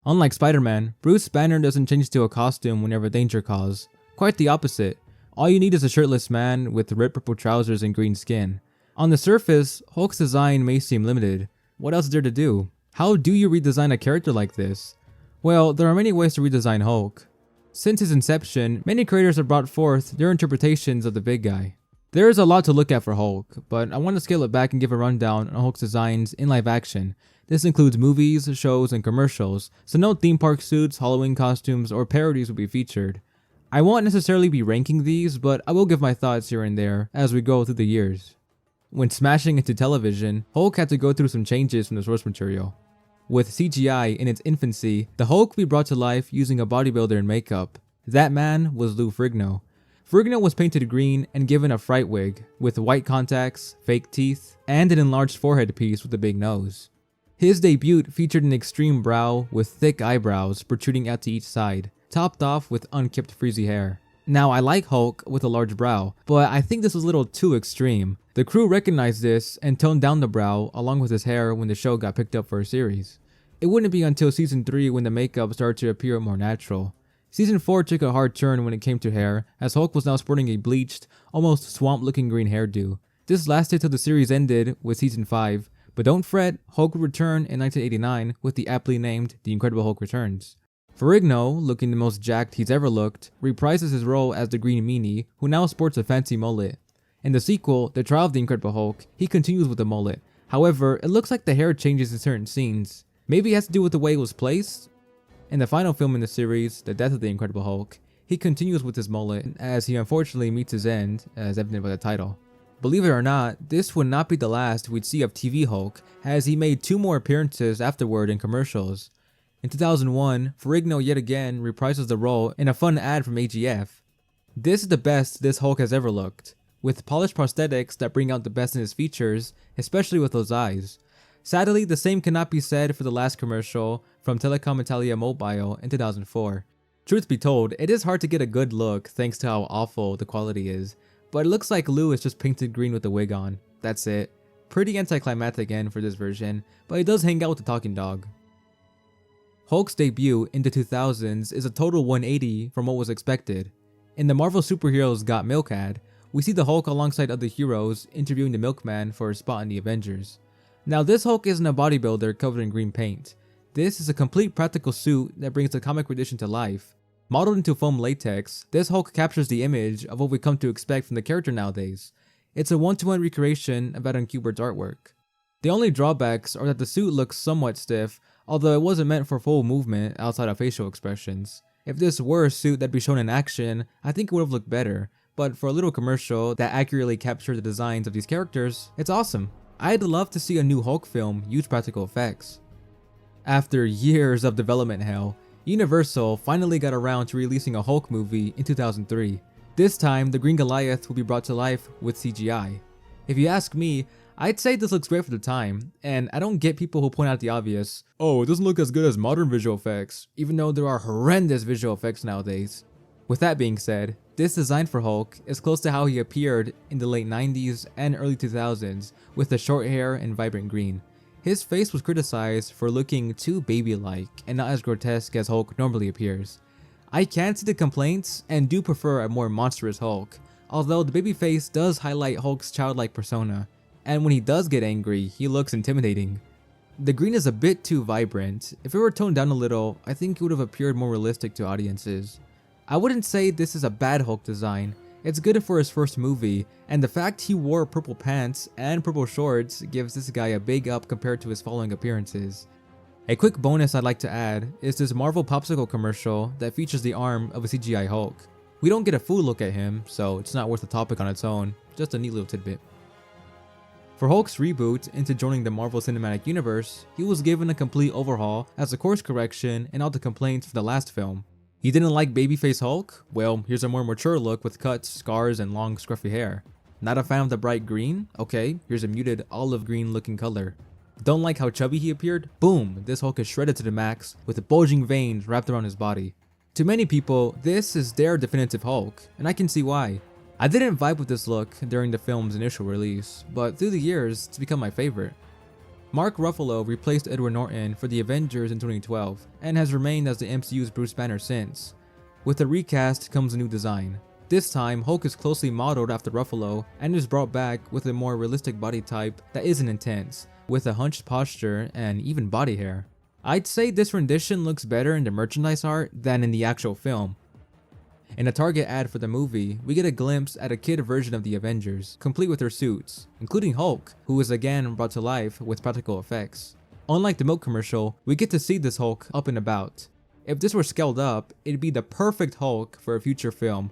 Unlike Spider-Man, Bruce Banner doesn't change to a costume whenever danger calls. Quite the opposite. All you need is a shirtless man with red purple trousers and green skin. On the surface, Hulk's design may seem limited. What else is there to do? How do you redesign a character like this? Well, there are many ways to redesign Hulk. Since his inception, many creators have brought forth their interpretations of the big guy. There is a lot to look at for Hulk, but I want to scale it back and give a rundown on Hulk's designs in live action. This includes movies, shows, and commercials, so no theme park suits, Halloween costumes, or parodies will be featured. I won't necessarily be ranking these, but I will give my thoughts here and there as we go through the years. When smashing into television, Hulk had to go through some changes from the source material. With CGI in its infancy, the Hulk would be brought to life using a bodybuilder and makeup. That man was Lou Ferrigno. Ferrigno was painted green and given a fright wig, with white contacts, fake teeth, and an enlarged forehead piece with a big nose. His debut featured an extreme brow with thick eyebrows protruding out to each side, topped off with unkempt frizzy hair. Now, I like Hulk with a large brow, but I think this was a little too extreme. The crew recognized this and toned down the brow along with his hair when the show got picked up for a series. It wouldn't be until season 3 when the makeup started to appear more natural. Season 4 took a hard turn when it came to hair, as Hulk was now sporting a bleached, almost swamp-looking green hairdo. This lasted till the series ended with season 5, but don't fret, Hulk would return in 1989 with the aptly named The Incredible Hulk Returns. Ferrigno, looking the most jacked he's ever looked, reprises his role as the Green Meanie, who now sports a fancy mullet. In the sequel, The Trial of the Incredible Hulk, he continues with the mullet. However, it looks like the hair changes in certain scenes. Maybe it has to do with the way it was placed? In the final film in the series, The Death of the Incredible Hulk, he continues with his mullet as he unfortunately meets his end, as evident by the title. Believe it or not, this would not be the last we'd see of TV Hulk, as he made 2 more appearances afterward in commercials. In 2001, Ferrigno yet again reprises the role in a fun ad from AGF. This is the best this Hulk has ever looked, with polished prosthetics that bring out the best in his features, especially with those eyes. Sadly, the same cannot be said for the last commercial from Telecom Italia Mobile in 2004. Truth be told, it is hard to get a good look thanks to how awful the quality is, but it looks like Lou is just painted green with a wig on. That's it. Pretty anticlimactic end for this version, but he does hang out with the talking dog. Hulk's debut in the 2000s is a total 180 from what was expected. In the Marvel Superheroes Got Milk ad, we see the Hulk alongside other heroes interviewing the milkman for a spot in the Avengers. Now, this Hulk isn't a bodybuilder covered in green paint. This is a complete practical suit that brings the comic tradition to life. Modeled into foam latex, this Hulk captures the image of what we come to expect from the character nowadays. It's a one-to-one recreation of Adam Kubert's artwork. The only drawbacks are that the suit looks somewhat stiff, although it wasn't meant for full movement outside of facial expressions. If this were a suit that'd be shown in action, I think it would have looked better, but for a little commercial that accurately captured the designs of these characters, it's awesome. I'd love to see a new Hulk film use practical effects. After years of development hell, Universal finally got around to releasing a Hulk movie in 2003. This time, the Green Goliath will be brought to life with CGI. If you ask me, I'd say this looks great for the time, and I don't get people who point out the obvious, oh, it doesn't look as good as modern visual effects, even though there are horrendous visual effects nowadays. With that being said, this design for Hulk is close to how he appeared in the late 90s and early 2000s with the short hair and vibrant green. His face was criticized for looking too baby-like and not as grotesque as Hulk normally appears. I can see the complaints and do prefer a more monstrous Hulk, although the baby face does highlight Hulk's childlike persona, and when he does get angry, he looks intimidating. The green is a bit too vibrant. If it were toned down a little, I think it would have appeared more realistic to audiences. I wouldn't say this is a bad Hulk design. It's good for his first movie, and the fact he wore purple pants and purple shorts gives this guy a big up compared to his following appearances. A quick bonus I'd like to add is this Marvel Popsicle commercial that features the arm of a CGI Hulk. We don't get a full look at him, so it's not worth a topic on its own, just a neat little tidbit. For Hulk's reboot into joining the Marvel Cinematic Universe, he was given a complete overhaul as a course correction and all the complaints for the last film. You didn't like babyface Hulk? Well, here's a more mature look with cuts, scars, and long scruffy hair. Not a fan of the bright green? Okay, here's a muted olive green looking color. Don't like how chubby he appeared? Boom, this Hulk is shredded to the max with bulging veins wrapped around his body. To many people, this is their definitive Hulk, and I can see why. I didn't vibe with this look during the film's initial release, but through the years, it's become my favorite. Mark Ruffalo replaced Edward Norton for the Avengers in 2012 and has remained as the MCU's Bruce Banner since. With the recast comes a new design. This time, Hulk is closely modeled after Ruffalo and is brought back with a more realistic body type that isn't intense, with a hunched posture and even body hair. I'd say this rendition looks better in the merchandise art than in the actual film. In a Target ad for the movie, we get a glimpse at a kid version of the Avengers, complete with their suits, including Hulk, who is again brought to life with practical effects. Unlike the milk commercial, we get to see this Hulk up and about. If this were scaled up, it'd be the perfect Hulk for a future film.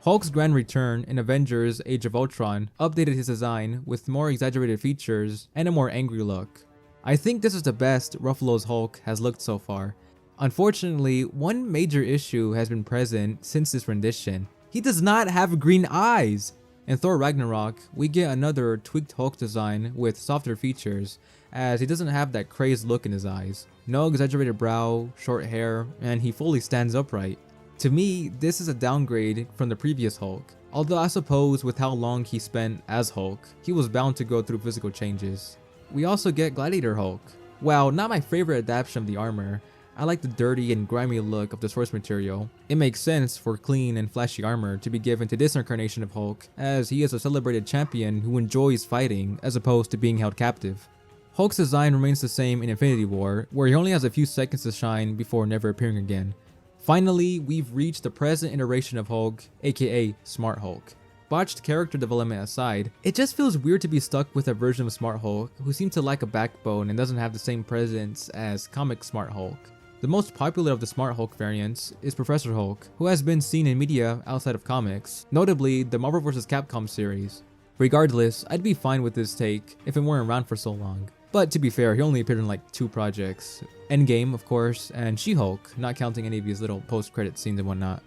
Hulk's grand return in Avengers Age of Ultron updated his design with more exaggerated features and a more angry look. I think this is the best Ruffalo's Hulk has looked so far. Unfortunately, one major issue has been present since this rendition. He does not have green eyes! In Thor Ragnarok, we get another tweaked Hulk design with softer features, as he doesn't have that crazed look in his eyes. No exaggerated brow, short hair, and he fully stands upright. To me, this is a downgrade from the previous Hulk, although I suppose with how long he spent as Hulk, he was bound to go through physical changes. We also get Gladiator Hulk. While not my favorite adaptation of the armor, I like the dirty and grimy look of the source material. It makes sense for clean and flashy armor to be given to this incarnation of Hulk, as he is a celebrated champion who enjoys fighting as opposed to being held captive. Hulk's design remains the same in Infinity War, where he only has a few seconds to shine before never appearing again. Finally, we've reached the present iteration of Hulk, aka Smart Hulk. Botched character development aside, it just feels weird to be stuck with a version of Smart Hulk who seems to lack a backbone and doesn't have the same presence as comic Smart Hulk. The most popular of the Smart Hulk variants is Professor Hulk, who has been seen in media outside of comics, notably the Marvel vs. Capcom series. Regardless, I'd be fine with this take if it weren't around for so long. But to be fair, he only appeared in like 2 projects. Endgame, of course, and She-Hulk, not counting any of these little post-credit scenes and whatnot.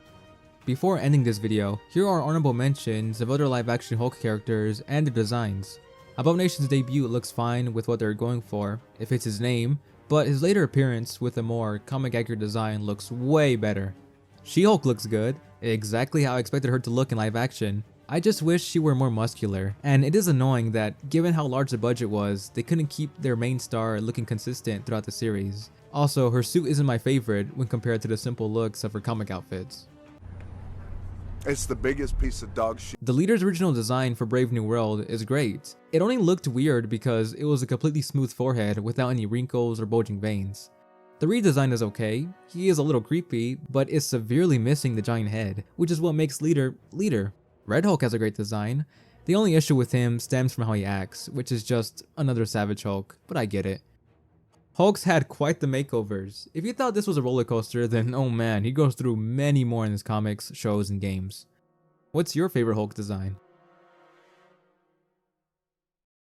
Before ending this video, here are honorable mentions of other live-action Hulk characters and their designs. Abomination's debut looks fine with what they're going for, if it's his name, but his later appearance with a more comic-accurate design looks way better. She-Hulk looks good, exactly how I expected her to look in live action. I just wish she were more muscular, and it is annoying that, given how large the budget was, they couldn't keep their main star looking consistent throughout the series. Also, her suit isn't my favorite when compared to the simple looks of her comic outfits. It's the biggest piece of dog shit. The leader's original design for Brave New World is great. It only looked weird because it was a completely smooth forehead without any wrinkles or bulging veins. The redesign is okay, he is a little creepy, but is severely missing the giant head, which is what makes Leader. Red Hulk has a great design. The only issue with him stems from how he acts, which is just another Savage Hulk, but I get it. Hulk's had quite the makeovers. If you thought this was a roller coaster, then oh man, he goes through many more in his comics, shows, and games. What's your favorite Hulk design?